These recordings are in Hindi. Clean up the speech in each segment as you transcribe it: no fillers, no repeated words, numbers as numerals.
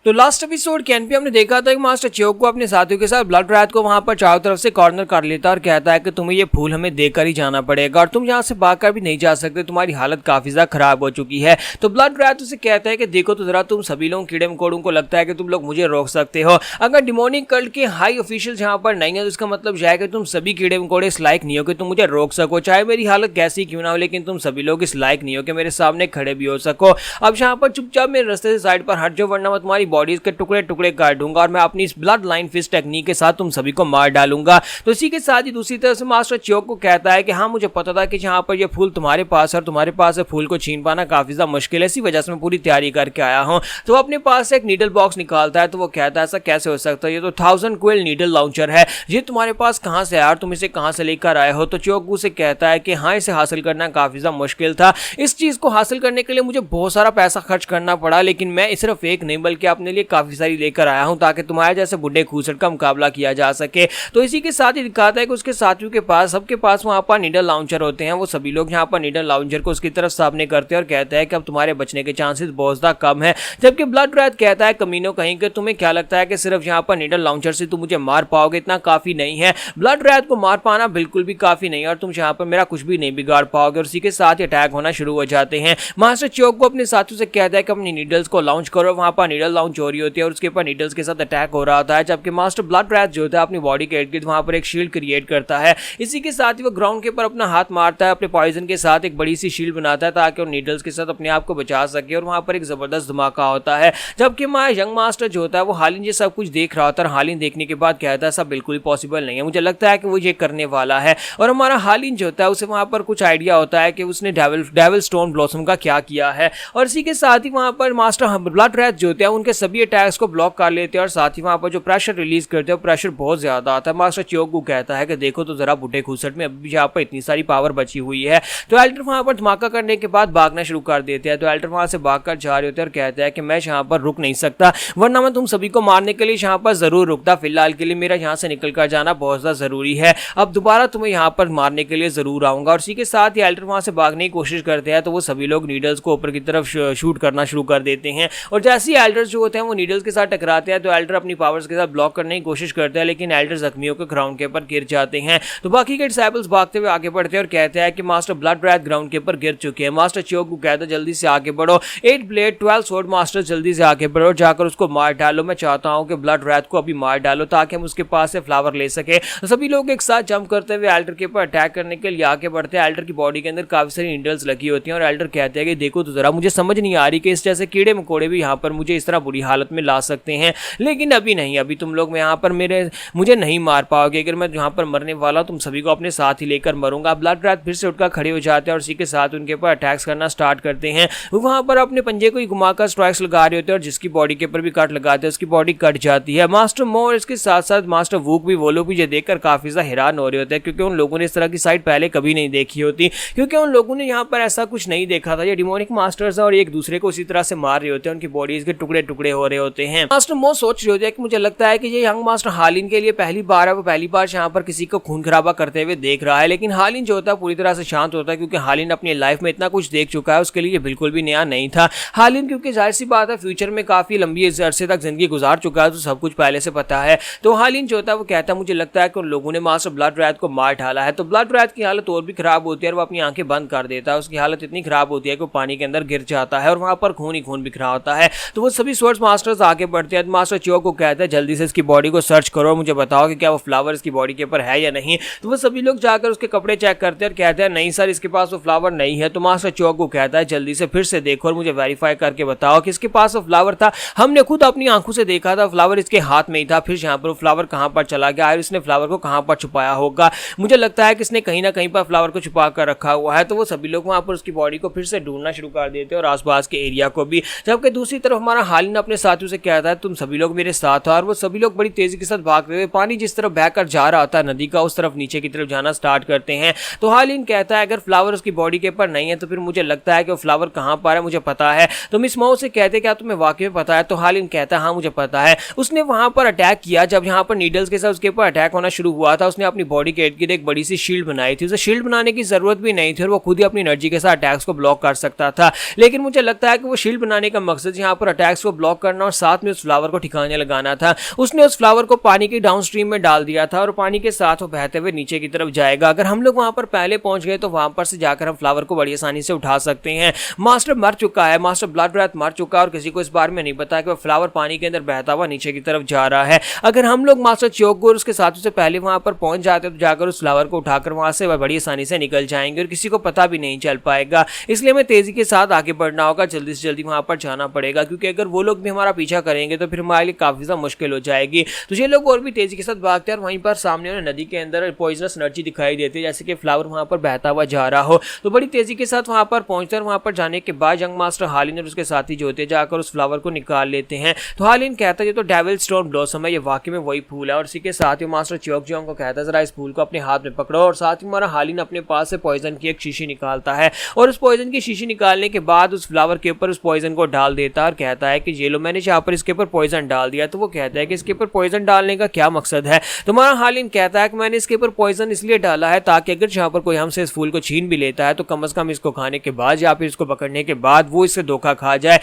तो लास्ट एपिसोड के एंड पे हमने देखा था कि मास्टर च्योक को अपने साथियों के साथ ब्लड रात को वहां पर चारों तरफ से कॉर्नर कर लेता और कहता है कि तुम्हें ये फूल हमें देकर ही जाना पड़ेगा और तुम यहाँ से भागकर भी नहीं जा सकते, तुम्हारी हालत काफी ज्यादा खराब हो चुकी है। तो ब्लड रात उसे कहता है कि देखो तो जरा, तुम सभी लोग कीड़े मकोड़ों को लगता है कि तुम लोग मुझे रोक सकते हो। अगर डिमोनिक कल्ट के हाई ऑफिशियल यहाँ पर नहीं है तो इसका मतलब यह है कि तुम सभी कीड़े मकोड़े इस लायक नहीं हो कि तुम मुझे रोक सको, चाहे मेरी हालत कैसी क्यों ना हो, लेकिन तुम सभी लोग इस लायक नहीं हो कि मेरे सामने खड़े भी हो सको। अब यहाँ पर चुपचाप मेरे रास्ते से साइड पर हट जाओ, वरना मैं तुम्हारी बॉडीज के टुकड़े टुकड़े काट दूंगा और मैं अपनी इस ब्लड लाइन फिस्ट टेक्निक के साथ तुम सभी को मार डालूंगा। तो इसी के साथ ही दूसरी तरफ से मास्टर च्योक को कहता है कि हाँ, मुझे पता था कि यहाँ पर ये फूल तुम्हारे पास है और तुम्हारे पास है, फूल को छीन पाना काफी ज्यादा मुश्किल है, इसी वजह से मैं पूरी तैयारी करके आया हूँ। तो अपने पास से एक नीडल बॉक्स निकालता है। तो वो कहता है ऐसा कैसे हो सकता है, ये तो 1000 क्विल नीडल लॉन्चर है, ये तुम्हारे पास कहाँ से आया और तुम इसे कहाँ से लेकर आए हो। तो च्योक उसे कहता है कि हाँ, इसे हासिल करना काफी ज्यादा मुश्किल था, इस चीज को हासिल करने के लिए मुझे बहुत सारा पैसा खर्च करना पड़ा, लेकिन मैं सिर्फ एक नहीं बल्कि अपने लिए काफी सारी लेकर आया हूं ताकि तुम्हारे जैसे बुढ़े खूसट का मुकाबला किया जा सके। तो इसी के साथ ही दिखाता है कि उसके साथियों के पास, सबके पास वहां पर नीडल लाउंचर होते हैं। वो सभी लोग यहाँ पर नीडल लाउंचर को उसकी तरफ सामने करते हैं और कहते हैं कि अब तुम्हारे बचने के चांसेस बहुत ज्यादा कम है। जबकि ब्लड रैथ कहता है कमीनों कहीं कि तुम्हें क्या लगता है कि सिर्फ यहाँ पर नीडल लाउंचर से तुम मुझे मार पाओगे, इतना काफी नहीं है। ब्लड रैथ को मार पाना बिल्कुल भी काफी नहीं है और तुम यहाँ पर मेरा कुछ भी नहीं बिगाड़ पाओगे। और इसी के साथ अटैक होना शुरू हो जाते हैं। मास्टर च्योक को अपने साथियों से कहता है कि अपनी नीडल्स को लॉन्च करो। वहां पर नीडल लॉन्च हो रही होती है और उसके ऊपर नीडल्स के साथ अटैक हो रहा होता है। जबकि मास्टर ब्लड रैथ जो होता है अपनी बॉडी के इर्द-गिर्द वहां पर एक शील्ड क्रिएट करता है। इसी के साथ ही वो ग्राउंड के ऊपर अपना हाथ मारता है, अपने पॉइजन के साथ एक बड़ी सी शील्ड बनाता है ताकि वो नीडल्स के साथ अपने आप को बचा सके। और वहां पर एक जबरदस्त धमाका होता है। जबकि यंग मास्टर जो होता है वो हालिन ये सब कुछ देख रहा होता है। हालिन देखने के बाद कहता है सब बिल्कुल पॉसिबल नहीं है, मुझे लगता है कि वो ये करने वाला है। और हमारा हालिन जो होता है उसे वहां पर कुछ आइडिया होता है कि उसने डेविल स्टोन ब्लॉसम का क्या किया है। और इसी के साथ ही वहां पर मास्टर ब्लड रैथ जो होते हैं उनके सभी अटैक्स को ब्लॉक कर लेते हैं और साथ ही वहां पर जो प्रेशर रिलीज करते हैं प्रेशर बहुत ज्यादा आता है। मास्टर च्योक को कहता है कि देखो तो जरा बुढ़े खूसट में अभी यहाँ पर इतनी सारी पावर बची हुई है। तो एल्डर वहां पर धमाका करने के बाद भागना शुरू कर देते हैं। तो एल्डर वहां से भागकर जा रहे होते हैं और कहता है कि मैं यहाँ पर रुक नहीं सकता, वरना मैं तुम सभी को मारने के लिए यहाँ पर जरूर रुकता। फिलहाल के लिए मेरा यहाँ से निकल कर जाना बहुत ज्यादा जरूरी है, अब दोबारा तुम्हें यहाँ पर मारने के लिए जरूर आऊंगा। और इसी के साथ ही एल्डर वहां से भागने की कोशिश करते हैं। तो वो सभी लोग नीडल्स को ऊपर की तरफ शूट करना शुरू कर देते हैं। और जैसे ही एल्डर्स जो होते हैं वो नीडल्स के साथ टकराते हैं तो एल्डर अपनी पावर्स के साथ ब्लॉक करने की कोशिश करते हैं, लेकिन एल्डर जख्मियों के ग्राउंड के ऊपर गिर जाते हैं। तो बाकी के डिसाइपल्स भागते हुए आगे बढ़ते हैं और कहते हैं कि मास्टर ब्लड रैथ ग्राउंड के ऊपर गिर चुके हैं। मास्टर च्योक को कहता है जल्दी से आगे बढ़ो, 8 ब्लेड 12 स्वॉर्ड मास्टर जल्दी से आगे बढ़ो, जाकर उसको मार डालो। मैं चाहता हूं कि ब्लड रैथ को अभी मार डालो ताकि हम उसके पास से फ्लावर ले सके। तो सभी लोग एक साथ जंप करते हुए एल्डर के ऊपर अटैक करने के लिए आगे बढ़ते हैं। एल्डर की बॉडी के अंदर काफी सारी नीडल्स लगी होती हैं और एल्डर कहते हैं कि देखो तो जरा, मुझे समझ नहीं आ रही कि इस जैसे कीड़े मकोड़े भी यहाँ पर मुझे इस तरह बुरी हालत में ला सकते हैं, लेकिन अभी नहीं, अभी तुम लोग यहाँ पर मुझे नहीं मार पाओगे। अगर मैं यहाँ पर मरने वाला तुम सभी को अपने साथ ही लेकर मरूंगा। ब्लड रैथ फिर से उठकर खड़े हो जाते हैं और इसी के साथ उनके ऊपर अटैक्स करना स्टार्ट करते हैं। वो वहां पर अपने पंजे को ही घुमाकर स्ट्राइक्स लगा रहे होते हैं और जिसकी बॉडी के ऊपर भी कट लगाते हैं उसकी बॉडी कट जाती है। मास्टर मोर इसके साथ साथ मास्टर वूक भी, वो लोग भी ये देखकर काफी ज्यादा हैरान हो रहे होते हैं क्योंकि उन लोगों ने इस तरह की साइड पहले कभी नहीं देखी होती, क्योंकि उन लोगों ने यहाँ पर ऐसा कुछ नहीं देखा था। ये डिमोनिक मास्टर्स और एक दूसरे को उसी तरह से मार रहे होते हैं, उनकी बॉडीज के टुकड़े टुकड़े हो रहे होते हैं। मास्टर मोर सोच रहे होते हैं कि मुझे लगता है कि ये यंग मास्टर हालिन के लिए पहली बार है, वो पहली बार यहाँ पर किसी को खून खराबा करते हुए देख रहा है। लेकिन हालिन जो होता है पूरी तरह से शांत होता है क्योंकि हालिन अपनी लाइफ में इतना कुछ देख चुका है, उसके लिए बिल्कुल भी नया नहीं था। हालिन क्योंकि जाहिर सी बात है फ्यूचर में काफी लंबी अरसे तक जिंदगी गुजार चुका है, तो सब कुछ पहले से पता है। तो हालिन जो होता है वो कहता है मुझे लगता है कि उन लोगों ने मास्टर ब्लड रैथ को मार डाला है। तो ब्लड रैथ की हालत और भी खराब होती है और वो अपनी आंखें बंद कर देता है। उसकी हालत इतनी खराब होती है कि वो पानी के अंदर गिर जाता है और वहां पर खून ही खून बिखरा होता है। तो वो सभी स्वॉर्ड मास्टर्स आगे बढ़ते हैं। मास्टर च्योक को कहता है जल्दी से इसकी बॉडी को सर्च करो और मुझे बताओ कि क्या वो फ्लावर इसकी बॉडी के ऊपर है या नहीं। तो वो सभी लोग जाकर उसके कपड़े चेक करते हैं और कहते हैं नहीं सर, इसके पास वो फ्लावर नहीं है। तो मास्टर च्योक को कहता है जल्दी से फिर से देखो और मुझे वेरीफाई करके बताओ कि इसके पास वो फ्लावर था। हमने खुद अपनी आंखों से देखा था, फ्लावर इसके हाथ में ही था, फिर यहाँ पर फ्लावर कहाँ पर चला गया और इसने फ्लावर को कहाँ पर छुपाया होगा। मुझे लगता है कि इसने कहीं ना कहीं पर फ्लावर को छुपा कर रखा हुआ है। तो वो सभी लोग वहां पर उसकी बॉडी को फिर से ढूंढना शुरू कर देते हैं और आसपास के एरिया को भी। जबकि दूसरी तरफ हमारा हालिन अपने साथियों से कहता है तुम सभी लोग मेरे साथ हो, और वो सभी लोग बड़ी तेजी के साथ भागते हुए पानी जिस तरफ बहकर जा रहा था नदी का, उस तरफ नीचे की तरफ जाना स्टार्ट करते हैं। तो हालिन कहता है अगर फ्लावर उसकी बॉडी के ऊपर नहीं है तो फिर मुझे लगता है कि वो फ्लावर कहाँ पर है मुझे पता है। तो मिस माओ से कहते क्या तुम्हें वाकई में पता है? तो हालिन कहता है हाँ मुझे पता है, उसने वहां पर अटैक किया जब यहाँ पर नीडल्स के साथ उसके ऊपर अटैक होना शुरू हुआ था। उसने अपनी बॉडी के इर्द गिर्द एक बड़ी सी शील्ड बनाई थी, उसे शील्ड बनाने की जरूरत भी नहीं थी और वो खुद ही अपनी एनर्जी के साथ अटैक्स को ब्लॉक कर सकता था। लेकिन मुझे लगता है कि वो शील्ड बनाने का मकसद यहाँ पर अटैक्स को ब्लॉक लॉक करना और साथ में उस फ्लावर को ठिकाने लगाना था। उसने उस फ्लावर को पानी की डाउन स्ट्रीम में डाल दिया था और पानी के साथ वो बहते हुए नीचे की तरफ जाएगा। अगर हम लोग वहां पर पहले पहुंच गए तो वहां पर से जाकर हम फ्लावर को बड़ी आसानी से उठा सकते हैं। मास्टर मर चुका है, मास्टर ब्लड रैथ मर चुका है और किसी को इस बारे में नहीं पता कि वो फ्लावर पानी के अंदर बहता हुआ नीचे की तरफ जा रहा है। अगर हम लोग मास्टर च्योगो और उसके साथियों से पहले वहां पर पहुंच जाते तो जाकर उस फ्लावर को उठाकर वहां से बड़ी आसानी से निकल जाएंगे और किसी को पता भी नहीं चल पाएगा। इसलिए हमें तेजी के साथ आगे बढ़ना होगा, जल्दी से जल्दी वहां पर जाना पड़ेगा, क्योंकि अगर वो लोग भी हमारा पीछा करेंगे तो फिर हमारे लिए काफी ज्यादा मुश्किल हो जाएगी। तो ये लोग और भी तेजी के साथ भागते हैं और वहीं पर सामने उन्हें नदी के अंदर पॉइजनस एनर्जी दिखाई देती है, जैसे कि फ्लावर वहां पर बहता हुआ जा रहा हो। तो बड़ी तेजी के साथ वहां पर पहुंचते हैं। वहां पर जाने के बाद यंग मास्टर हालिन और उसके साथी जो होते जाकर उस फ्लावर को निकाल लेते हैं। तो हालिन कहता है ये तो डेविल स्टोन ब्लॉसम है, ये वाकई में वही फूल है। और इसी के साथ ही मास्टर च्योगजोंग को कहता है जरा इस फूल को अपने हाथ में पकड़ो। और साथ ही हमारा हालिन अपने पास से पॉइजन की एक शीशी निकालता है और उस पॉइजन की शीशी निकालने के बाद उस फ्लावर के ऊपर उस पॉइजन को डाल देता है और कहता है कि ये लो मैंने यहाँ पर इसके ऊपर पॉइजन डाल दिया। तो वो कहता है कि इसके ऊपर पॉइजन डालने का क्या मकसद है। तो हमारा हालिन कहता है कि मैंने इसके ऊपर पॉइजन इसलिए डाला है ताकि अगर यहाँ पर कोई हमसे इस फूल को छीन भी लेता है तो कम से कम इसको खाने के बाद या फिर इसको पकड़ने के बाद वो इससे धोखा खा जाए।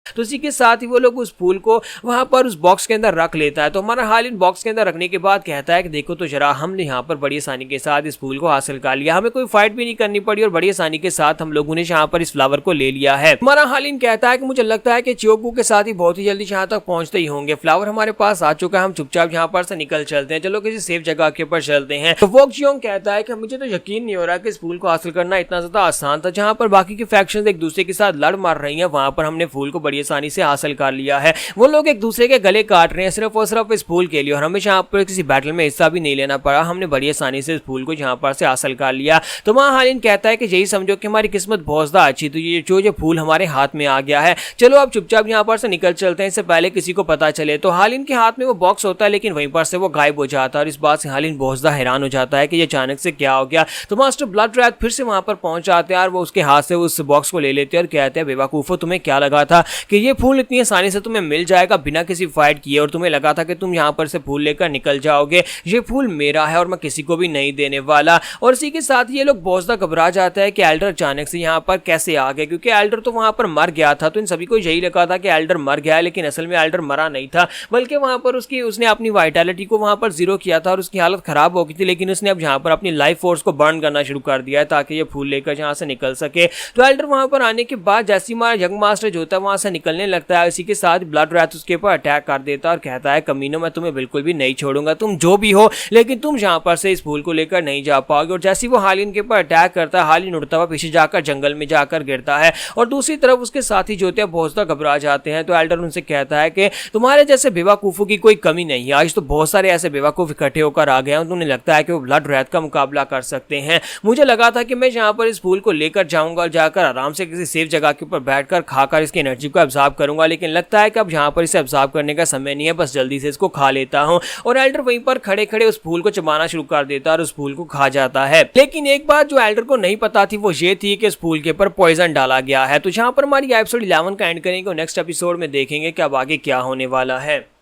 तो इसी के साथ ही वो लोग उस फूल को वहां पर उस बॉक्स के अंदर रख लेता है। तो हमारा हालिन बॉक्स के अंदर रखने के बाद कहता है कि देखो तो जरा हमने यहाँ पर बड़ी आसानी के साथ इस फूल को हासिल कर लिया, हमें कोई फाइट भी नहीं करनी पड़ी और बड़ी आसानी के साथ हम लोगों ने यहाँ पर इस फ्लावर को ले लिया है। हमारा हालिन कहता है कि मुझे लगता है कि च्योगो के साथ ही बहुत ही जल्दी यहाँ तक पहुंचते ही होंगे, फ्लावर हमारे पास आ चुका है, हम चुपचाप यहाँ पर से निकल चलते हैं, चलो किसी सेफ जगह के ऊपर चलते हैं। तो वोक्जियोंग कहता है कि मुझे तो यकीन नहीं हो रहा कि इस फूल को हासिल करना इतना ज्यादा आसान था। जहाँ पर बाकी की फैक्शंस एक दूसरे के साथ लड़ मार रही है वहां पर हमने फूल को बड़ी आसानी से हासिल कर लिया है। वो लोग एक दूसरे के गले काट रहे हैं सिर्फ और सिर्फ इस फूल के लिए और हमें यहाँ पर किसी बैटल में हिस्सा भी नहीं लेना पड़ा, हमने बड़ी आसानी से इस फूल को यहाँ पर से हासिल कर लिया। तो वहाँ हालिन कहता है कि यही समझो कि हमारी किस्मत बहुत ज्यादा अच्छी, तो ये जो फूल हमारे हाथ में आ गया है, चलो अब चुपचाप यहाँ पर से निकल चलते हैं, इससे पहले किसी को पता चले। तो हालिन के हाथ में वो बॉक्स होता है लेकिन वहीं पर से वो गायब हो जाता है और इस बात से हालिन बहुत ज्यादा हैरान हो जाता है कि ये अचानक से क्या हो गया। तो मास्टर ब्लड रैथ फिर से वहां पर पहुंच जाते हैं और वो उसके हाथ से उस बॉक्स को ले लेते हैं और कहते हैं बेवकूफो, तुम्हें क्या लगा था कि ये फूल इतनी आसानी से तुम्हें मिल जाएगा बिना किसी फाइट किए और तुम्हें लगा था कि तुम यहाँ पर से फूल लेकर निकल जाओगे। ये फूल मेरा है और मैं किसी को भी नहीं देने वाला। और इसी के साथ ये लोग बहुत ज्यादा घबरा जाता है कि एल्डर अचानक से यहाँ पर कैसे आ गए, क्योंकि एल्डर तो वहां पर मर गया था। तो इन सभी को यही लगा था कि एल्डर मर गया है, लेकिन असल में एल्डर मरा नहीं था, बल्कि वहां पर उसने अपनी वाइटैलिटी को वहां पर जीरो किया था और उसकी हालत खराब हो गई थी। लेकिन उसने अब यहाँ पर अपनी लाइफ फोर्स को बर्न करना शुरू कर दिया है ताकि ये फूल लेकर यहाँ से निकल सके। तो एल्डर वहां पर आने के बाद जैसे हमारा यंग मास्टर जो होता है वहां से निकलने लगता है, इसी के साथ ब्लड रैथ उसके ऊपर अटैक कर देता है और कहता है कमीनों मैं तुम्हें बिल्कुल भी नहीं छोड़ूंगा, तुम जो भी हो लेकिन तुम यहाँ पर से इस फूल को लेकर नहीं जा पाओगे। और जैसे वो हालिन के ऊपर अटैक करता है, हालिन उड़ता हुआ पीछे जाकर जंगल में जाकर गिरता है और दूसरी तरफ उसके साथी जो होते हैं बहुत ज्यादा घबरा जाते हैं। तो एल्डर उनसे कहता है कि तुम्हारे जैसे बेवकूफों की कोई कमी नहीं है, आज तो बहुत सारे ऐसे बेवकूफ इकट्ठे होकर आ गए हैं, उन्हें लगता है कि वो ब्लड रैथ का मुकाबला कर सकते हैं। मुझे लगा था कि मैं यहाँ पर इस फूल को लेकर जाऊंगा और जाकर आराम से किसी सेफ जगह के ऊपर बैठकर खाकर इसकी एनर्जी को एब्जॉर्ब करूंगा, लेकिन लगता है कि अब यहाँ पर इसे एब्जॉर्ब करने का समय नहीं है, बस जल्दी से इसको खा लेता हूँ। और एल्डर वहीं पर खड़े खड़े उस फूल को चबाना शुरू कर देता है और उस फूल को खा जाता है। लेकिन एक बात जो एल्डर को नहीं पता थी वो ये थी कि इस फूल के ऊपर पॉइजन डाला गया है। तो यहाँ पर हमारी एपिसोड 11 का एंड करेंगे और नेक्स्ट एपिसोड में देखेंगे कि अब आगे क्या होने वाला है।